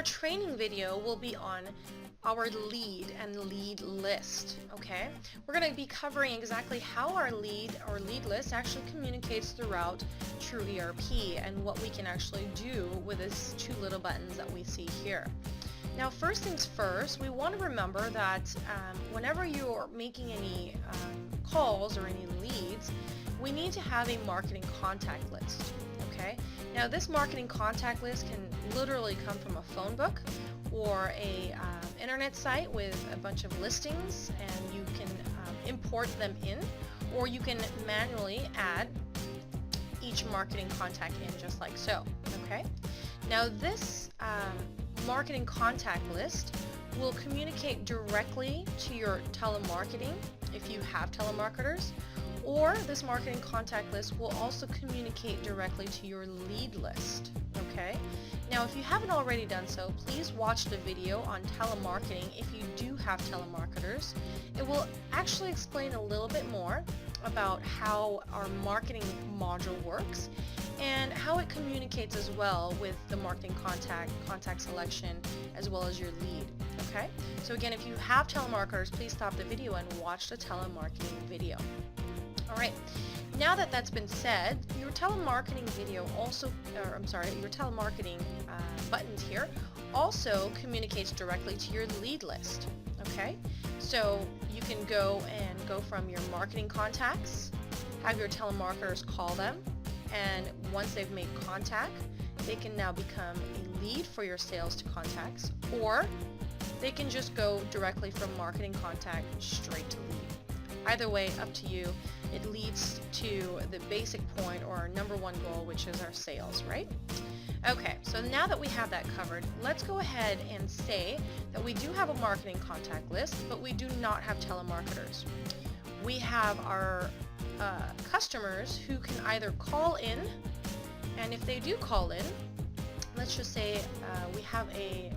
training video will be on our lead and lead list. Okay, we're going to be covering exactly how our lead or lead list actually communicates throughout TrueERP and what we can actually do with these two little buttons that we see here. Now, first things first, we want to remember that whenever you're making any calls or any leads, we need to have a marketing contact list. Okay, now this marketing contact list can literally come from a phone book or a internet site with a bunch of listings, and you can import them in, or you can manually add each marketing contact in just like so. Okay, now this marketing contact list will communicate directly to your telemarketing if you have telemarketers, or this marketing contact list will also communicate directly to your lead list. Okay, now if you haven't already done so, please watch the video on telemarketing if you do have telemarketers. It will actually explain a little bit more about how our marketing module works and how it communicates as well with the marketing contact selection, as well as your lead. Okay, so again, if you have telemarketers, please stop the video and watch the telemarketing video. Alright, now that that's been said, your telemarketing video also, your telemarketing buttons here also communicates directly to your lead list. Okay, so you can go from your marketing contacts, have your telemarketers call them, and once they've made contact, they can now become a lead for your sales to contacts, or they can just go directly from marketing contact straight to lead. Either way, up to you. It leads to the basic point, or our number one goal, which is our sales, right? Okay, so now that we have that covered, let's go ahead and say that we do have a marketing contact list, but we do not have telemarketers. We have our customers who can either call in, and if they do call in, let's just say we have a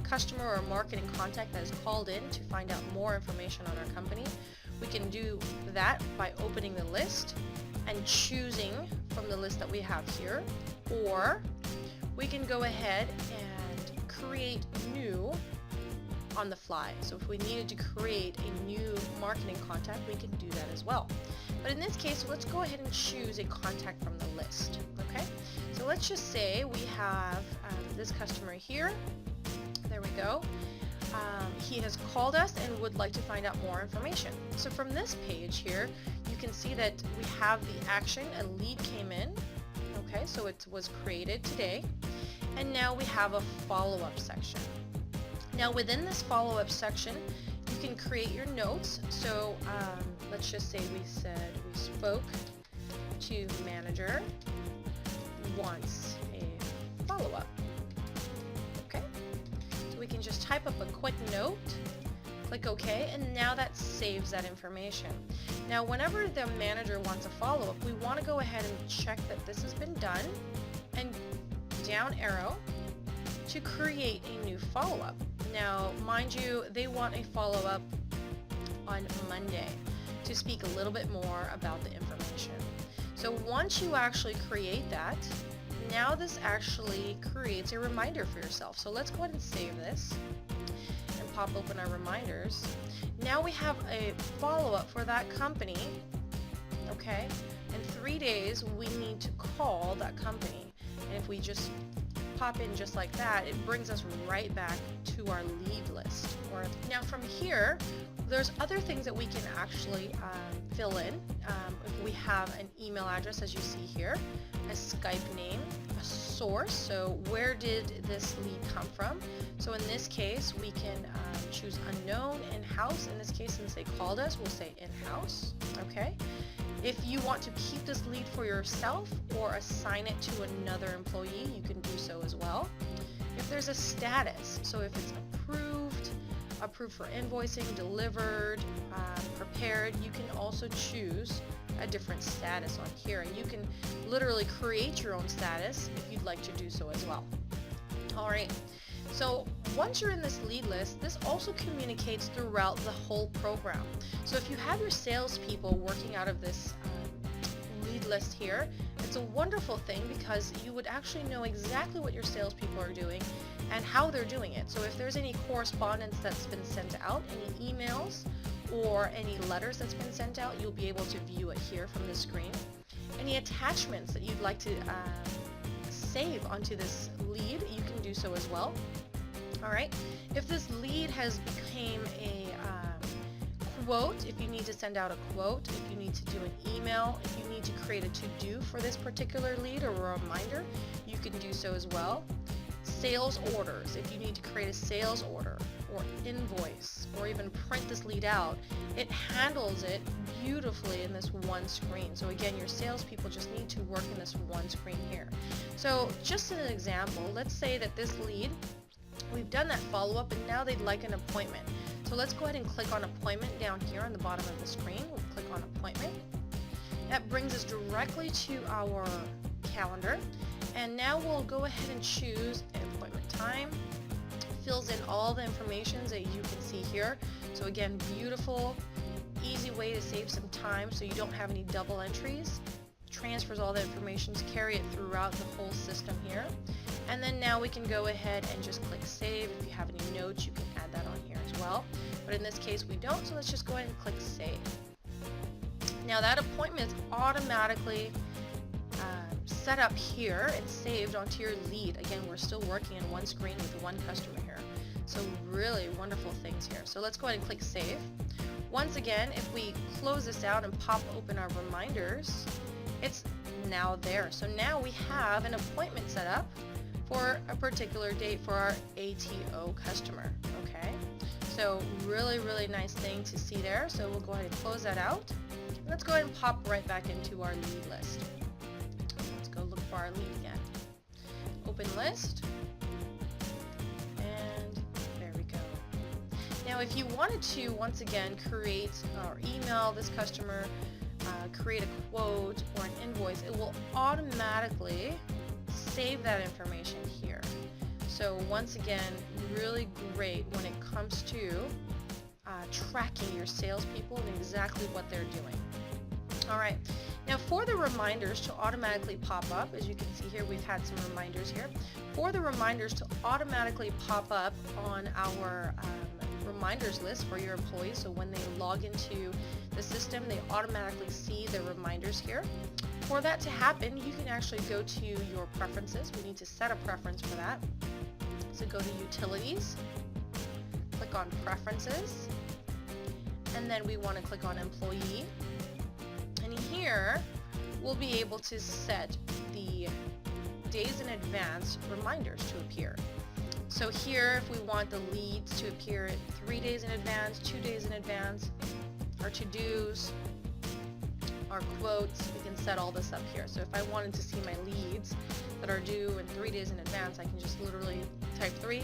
customer or marketing contact that has called in to find out more information on our company. We can do that by opening the list and choosing from the list that we have here, or we can go ahead and create new on the fly. So if we needed to create a new marketing contact, we can do that as well. But in this case, let's go ahead and choose a contact from the list. Okay, so let's just say we have this customer here. There we go. He has called us and would like to find out more information. So from this page here, you can see that we have the action. A lead came in. Okay, so it was created today, and now we have a follow-up section. Now within this follow-up section, you can create your notes. So let's just say we spoke to manager, wants a follow-up. Okay, so we can just type up a quick note, click OK, and now that saves that information. Now whenever the manager wants a follow-up, we want to go ahead and check that this has been done, and down arrow to create a new follow-up. Now, mind you, they want a follow-up on Monday to speak a little bit more about the information. So once you actually create that, now this actually creates a reminder for yourself. So let's go ahead and save this and pop open our reminders. Now we have a follow-up for that company. Okay, in 3 days we need to call that company, and if we just pop in just like that, it brings us right back to our lead list. Now from here, there's other things that we can actually fill in. If we have an email address, as you see here, a Skype name, a source, so where did this lead come from? So in this case, we can choose unknown, in-house. In this case, since they called us, we'll say in-house. Okay. If you want to keep this lead for yourself or assign it to another employee, you can do so as well. If there's a status, so if it's approved for invoicing, delivered, prepared, you can also choose a different status on here, and you can literally create your own status if you'd like to do so as well. Alright, so once you're in this lead list, this also communicates throughout the whole program. So if you have your salespeople working out of this lead list here, It's a wonderful thing because you would actually know exactly what your salespeople are doing and how they're doing it. So if there's any correspondence that's been sent out, any emails or any letters that's been sent out, you'll be able to view it here from the screen. Any attachments that you'd like to save onto this lead, you can do so as well. Alright, if this lead has become a quote, if you need to send out a quote, if you need to do an email, if you need to create a to-do for this particular lead or a reminder, you can do so as well. Sales orders, if you need to create a sales order or invoice or even print this lead out, it handles it beautifully in this one screen. So again, your salespeople just need to work in this one screen here. So just as an example, let's say that this lead, we've done that follow-up and now they'd like an appointment. So let's go ahead and click on appointment down here on the bottom of the screen. We'll click on appointment. That brings us directly to our calendar. And now we'll go ahead and choose an appointment time. Fills in all the information that you can see here. So again, beautiful, easy way to save some time so you don't have any double entries. Transfers all the information to carry it throughout the whole system here. And then now we can go ahead and just click save. If you have any notes, you can add that on here as well. But in this case we don't, so let's just go ahead and click save. Now that appointment is automatically set up here and saved onto your lead. Again, we're still working in one screen with one customer here. So really wonderful things here. So let's go ahead and click save. Once again, if we close this out and pop open our reminders, it's now there. So now we have an appointment set up for a particular date for our ATO customer. Okay, so really nice thing to see there. So we'll go ahead and close that out. Let's go ahead and pop right back into our lead list. Let's go look for our lead again. Open list, and there we go. Now if you wanted to once again create or email this customer, create a quote or an invoice, it will automatically save that information here. So once again, really great when it comes to tracking your salespeople and exactly what they're doing. Alright, now for the reminders to automatically pop up, as you can see here, we've had some reminders here. For the reminders to automatically pop up on our reminders list for your employees, so when they log into the system, they automatically see the reminders here. For that to happen, you can actually go to your preferences. We need to set a preference for that. So go to utilities, click on preferences, and then we want to click on employee. And here we'll be able to set the days in advance reminders to appear. So here, if we want the leads to appear 3 days in advance, 2 days in advance, our to-dos, our quotes, we can set all this up here. So if I wanted to see my leads that are due in 3 days in advance, I can just literally type 3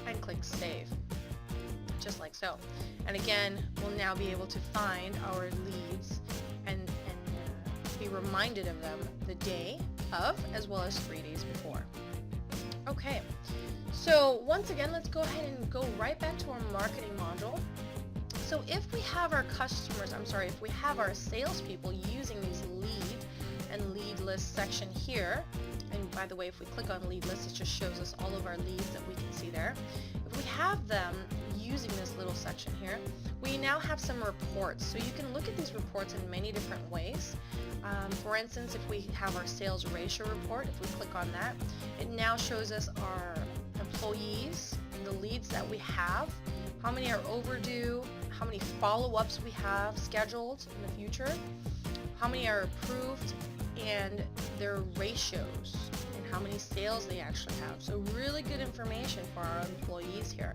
and click save, just like so. And again, we'll now be able to find our leads and be reminded of them the day of, as well as 3 days before. Okay, so once again, let's go ahead and go right back to our marketing module. So if we have our customers, if we have our salespeople using these lead and lead list section here, and by the way, if we click on lead list, it just shows us all of our leads that we can see there. If we have them using this little section here, we now have some reports. So you can look at these reports in many different ways. For instance, if we have our sales ratio report, if we click on that, it now shows us our employees, the leads that we have, how many are overdue, how many follow-ups we have scheduled in the future, how many are approved, and their ratios, and how many sales they actually have. So really good information for our employees here.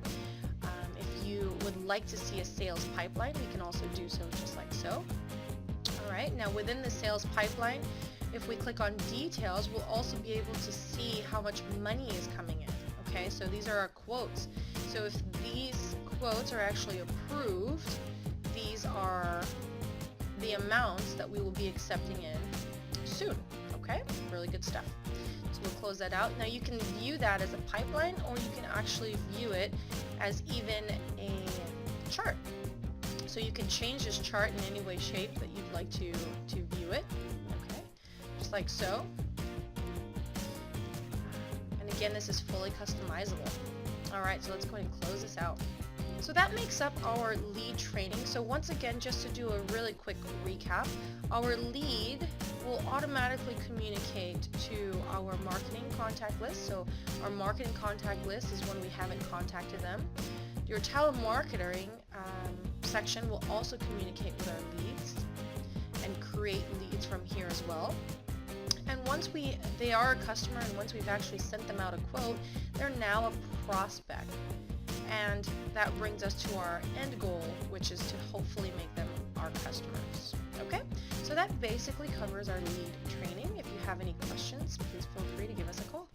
If you would like to see a sales pipeline, we can also do so just like so. Alright, now within the sales pipeline, if we click on details, we'll also be able to see how much money is coming in. Okay, so these are our quotes. So if these quotes are actually approved, these are the amounts that we will be accepting in soon. Okay, really good stuff. So we'll close that out. Now you can view that as a pipeline, or you can actually view it as even a chart. So you can change this chart in any way, shape that you'd like to view it. Okay, just like so. And again, this is fully customizable. Alright, so let's go ahead and close this out. So that makes up our lead training. So once again, just to do a really quick recap, our lead will automatically communicate to our marketing contact list. So our marketing contact list is when we haven't contacted them. Your telemarketing section will also communicate with our leads and create leads from here as well. And once they are a customer, and once we've actually sent them out a quote, they're now a prospect. And that brings us to our end goal, which is to hopefully make them our customers. Okay, so that basically covers our lead training. If you have any questions, please feel free to give us a call.